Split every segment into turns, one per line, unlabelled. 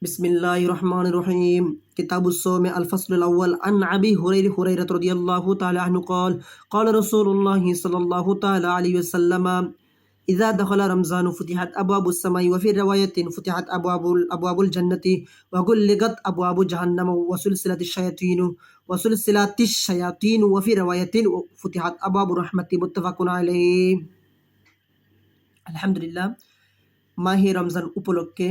बिस्मिल्लाहिर रहमानिर रहीम। किताबुस्सौम अल-फ़स्लुल अव्वल अन अबी हुरैरह रज़ियल्लाहु तआला अन्हु क़ाल रसूलुल्लाहि सल्लल्लाहु तआला अलैहि वसल्लम इज़ा दख़ला रमज़ानु फ़ुतिहत अब्वाबुस समाई व फ़ी रिवायतिन फ़ुतिहत अब्वाबुल जन्नति व गुल्लिक़त अब्वाबु जहन्नम व सुलसिलतिश शयातीन व फ़ी रिवायतिन फ़ुतिहत अब्वाबुर रहमति मुत्तफ़क़ुन अलैहि। আলহামদুলিল্লাহ, মাহে রমজান উপলক্ষে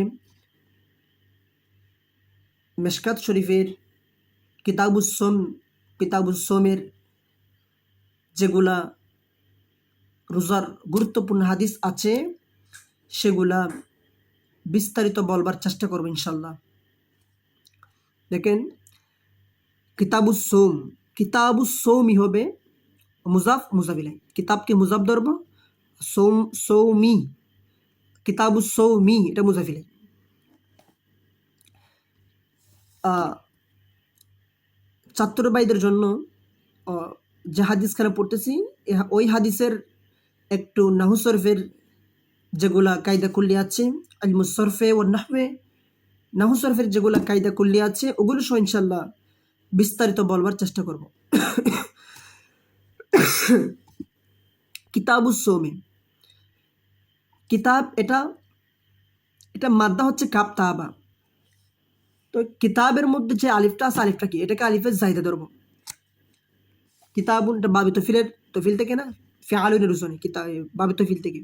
মেশকাত শরীফের কিতাবুস সোমের যেগুলা রোজার গুরুত্বপূর্ণ হাদিস আছে সেগুলা বিস্তারিত বলবার চেষ্টা করব ইনশাল্লাহ। দেখেন, কিতাবুস সৌমি হবে মুজাফ মুজাফিলাই, কিতাবকে মুজাফ ধরব, সৌমি কিতাবুস-সৌমি এটা মুজাফিলাই। ছাত্র ভাইদের জন্য যে হাদিসখানে পড়তেছি ওই হাদিসের একটু নাহু সরফের যেগুলা কায়দা কুল্লি আছে, ইলমুস সরফে ও নাহওয়ে, নাহু সরফের যেগুলা কায়দা কুল্লি আছে ওগুলো সহ ইনশাল্লাহ বিস্তারিত বলবার চেষ্টা করব। কিতাবুস-সৌমি, কিতাব এটা মাদ্দা হচ্ছে কাবতাবা। তো কিতাবের মধ্যে যে আলিফটা আছে, আলিফটা কি? এটাকে আলিফের জায়দা ধরবো। কিতাবুন বাবি তফিল থেকে না, ফিআলুন রুসুনি, কিতাব বাবি তফিল থেকে।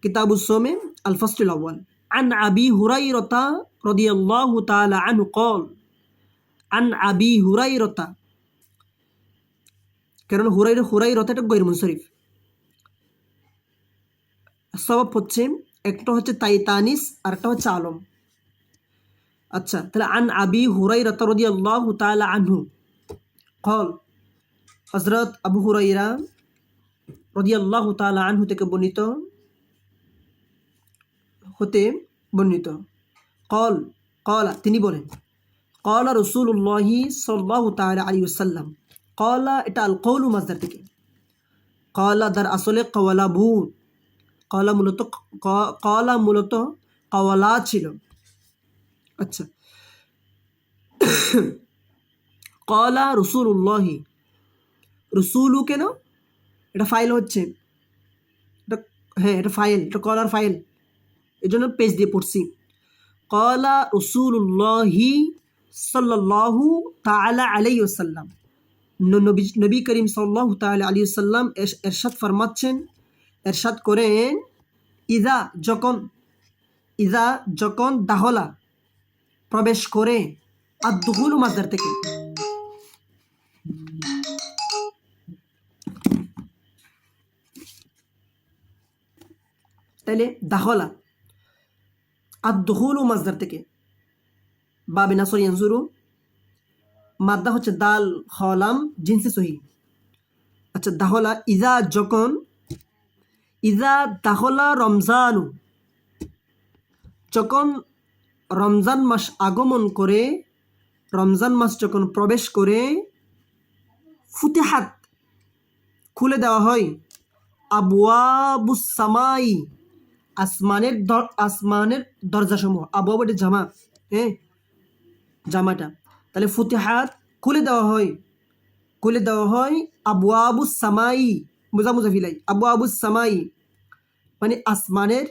কিতাবুস-সৌমি আল-फ़स्लुल अव्वल আন আবি হুরায়রা রাদিয়াল্লাহু তাআলা আনহু قال আন আবি হুরায়রা, কারণ হুরায়রা এটা গয়র মুনসরিফ। সবাব হচ্ছে একটা হচ্ছে তানিস আর একটা হচ্ছে আলম। আচ্ছা, তাহলে আন আবি হুরায়রা রাদিয়াল্লাহু তাআলা আনহু قال, হযরত আবু হুরায়রা রাদিয়াল্লাহু তাআলা আনহু থেকে বর্ণিত قال তিনি বলেন, قال রাসূলুল্লাহি সাল্লাল্লাহু তাআলা আলাইহি ওয়াসাল্লাম। قال এটা আল কওলু মাসদার থেকে, قال দার আসলে কওয়ালাবু, قال মূলত কওয়ালা ছিল। আচ্ছা, قال রাসূলুল্লাহি, রসুলু কেন? এটা ফাইল হচ্ছে, এটা ফাইল, এটা কলার ফাইল, এই জন্য পেজ দিয়ে পড়ছি। কলা রসুল্লাহি সাল্লাল্লাহু তাআলা আলাইহি ওয়াসাল্লাম, নবী করিম সাল্লাল্লাহু তাআলা আলাইহি ওয়াসাল্লাম এরশাদ ফরমাচ্ছেন, এরশাদ করেন, ইজা যখন দাহলা প্রবেশ করে, আদ-দুখুলু মাসদার থেকে, তাইলে দাখলা আদ-দুখুলু মাসদার থেকে, বাবে নাসর ইয়ানজুরু, মাদ্দা হচ্ছে দাল খলাম জিনসি সহি। আচ্ছা, দাখলা ইজা দাখলা রমজানু, যখন রমজান মাস আগমন করে, রমজান মাস যখন প্রবেশ করে, ফুতিহাত খুলে দেওয়া হয়, আবওয়াবুস সামাই আসমানের দরজাসমূহ। আবওয়াব এটা জামা, জামাটা, তাহলে ফুতিহাত খুলে দেওয়া হয় আবওয়াবুস সামাই, মুজাফিলাই, আবওয়াবুস সামাই মানে আসমানের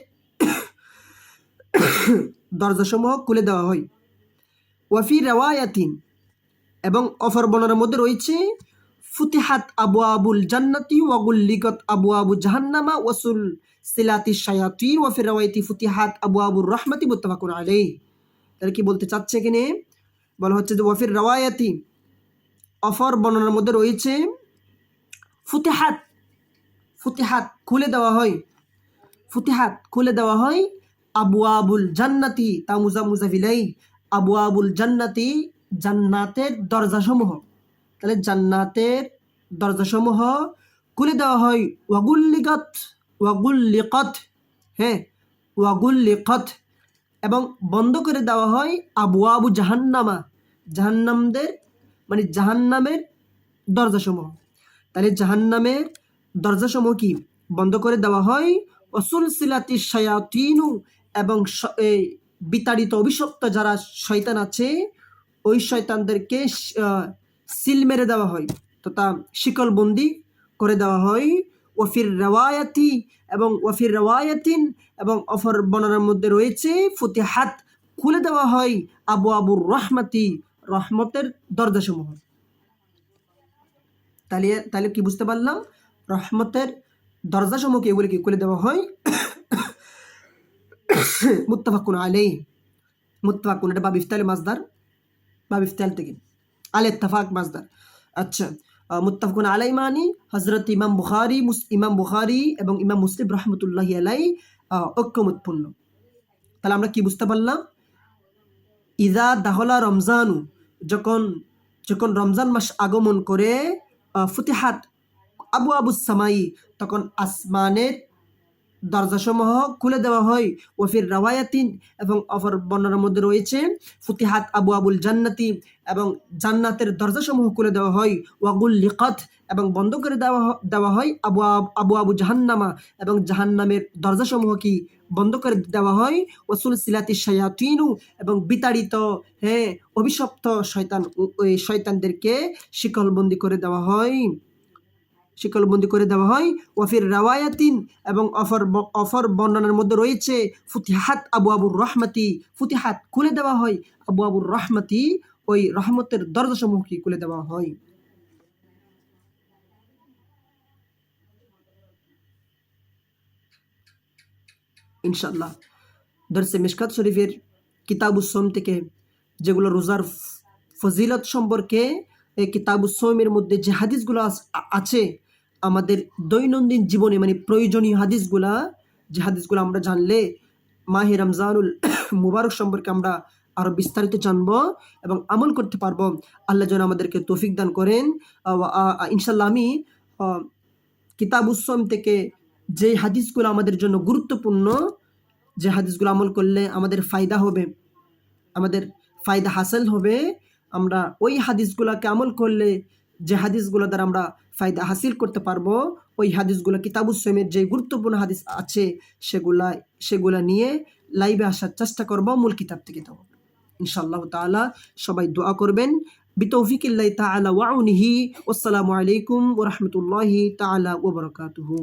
দরজাসমূহ খুলে দেওয়া হয়। ওয়াফি রিওয়ায়াতিন, এবং অফর বর্ণনার মধ্যে রয়েছে, ফুতিহাত আবওয়াবুল জান্নাতি ওয়া গুল্লিকাত আবওয়াবু জাহান্নামা ওয়া সুলসিলাতিশ শায়াতিন ওয়া ফি রিওয়ায়াতি ফুতিহাত আবওয়াবুর রাহমাতি মুত্তাফাকুন আলাইহি। তাহলে কি বলতে চাচ্ছে এখানে? বলা হচ্ছে যে ওয়া ফি রিওয়ায়াতি, অফর বর্ণনার মধ্যে রয়েছে, ফুতিহাত খুলে দেওয়া হয় আবওয়াবুল জান্নাতি, তা মুজাফিলাই, আবওয়াবুল জান্নাতি জান্নাতের দরজাসমূহ। তাহলে জান্নাতের দরজাসমূহ খুলে দেওয়া হয়, ওয়াগুল্লিকাত, এবং বন্ধ করে দেওয়া হয় আবওয়াবু জাহান্নামা, জাহান্নামের দরজাসমূহ। তাহলে জাহান্নামের দরজাসমূহ কি বন্ধ করে দেওয়া হয়, ওয়া সুলসিলাতিশ শায়াতিনু, এবং বিতাড়িত অভিশপ্ত যারা শয়তান আছে ওই শয়তানদেরকে সিল মেরে দেওয়া হয় তথা শিকলবন্দি করে দেওয়া হয়। ওয়াফির রেওয়ায়াতি এবং ওয়াফির রেওয়ায়াতিন এবং অফর বর্ণনার মধ্যে রয়েছে ফুতিহাত খুলে দেওয়া হয় আবু আবুর রহমাতি রহমতের দরজাসমূহ। তাহলে কি বুঝতে পারলাম? রহমতের দরজাসমূহকে এগুলি কি খুলে দেওয়া হয়। মুত্তাফাকুন আলাইহি, মুত্তাফাকুন এটা বাব ইফতাল মাসদার, বাব ইফতাল থেকে আল ইত্তেফাক মাসদার। আচ্ছা, মুত্তাফাকুন আলাইহি মানে হযরত ইমাম বুখারী এবং ইমাম মুসলিম রাহমাতুল্লাহি আলাইহি ঐক্যমতপূর্ণ। তাহলে আমরা কি বুঝতে পারলাম? ইযা দাহলা রমজানু, যখন রমজান মাস আগমন করে, ফুতিহাত আবু আবুস সামাই, তখন আসমানের দরজাসমূহ খুলে দেওয়া হয়। ওয়াফির রাওয়ায়াতিন এবং অপর বর্ণনার মধ্যে রয়েছে ফুতিহাত আবু আবুল জান্নাতি এবং জান্নাতের দরজাসমূহ খুলে দেওয়া হয়। ওয়াগুল লিকাত এবং বন্ধ করে দেওয়া হয় আবু আবু জাহান্নামা এবং জাহান্নামের দরজাসমূহ কি বন্ধ করে দেওয়া হয়। ওয়াসুল সিলাতি শায়াতিনু এবং বিতাড়িত অভিশপ্ত ওই শয়তানদেরকে শিকলবন্দি করে দেওয়া হয়। ওয়াফির রাওয়ায়াতিন এবং অফর বর্ণনার মধ্যে রয়েছে ফুতিহাত আবু আবুর রহমাতি, ফুতিহাত খুলে দেওয়া হয় আবু আবুর রহমাতি, ওই রহমতের দরজাসমূহকে খুলে দেওয়া হয়। ইনশাআল্লাহ দরসে মিশকাত শরীফের কিতাবুস সোম থেকে যেগুলো রোজার ফজিলত সম্পর্কে এই কিতাবুস সোমের মধ্যে যে হাদিসগুলো আছে আমাদের দৈনন্দিন জীবনে মানে প্রয়োজনীয় হাদিসগুলা, যে হাদিসগুলো আমরা জানলে মাহে রমজানুল মুবারক সম্পর্কে আমরা আরো বিস্তারিত জানবো এবং আমল করতে পারবো। আল্লাহ যেন আমাদেরকে তৌফিক দান করেন। ইনশাল্লাহ আমি কিতাবুস সোম থেকে যে হাদিসগুলো আমাদের জন্য গুরুত্বপূর্ণ, যে হাদিসগুলো আমল করলে আমাদের ফায়দা হবে, আমাদের ফায়দা হাসিল হবে, আমরা ওই হাদিসগুলোকে আমল করলে যে হাদিসগুলো দ্বারা আমরা ফায়দা হাসিল করতে পারবো, ওই হাদিসগুলো কিতাবুস সোমের যে গুরুত্বপূর্ণ হাদিস আছে সেগুলা নিয়ে লাইভে আসার চেষ্টা করব মূল কিতাব থেকে। তো ইনশাআল্লাহ তাআলা সবাই দোয়া করবেন। বিতৌফিকিল্লাহি তাআলা ওয়া আউনিহি। আসসালামু আলাইকুম ওয়া রাহমাতুল্লাহি তাআলা ওয়া বারাকাতুহু।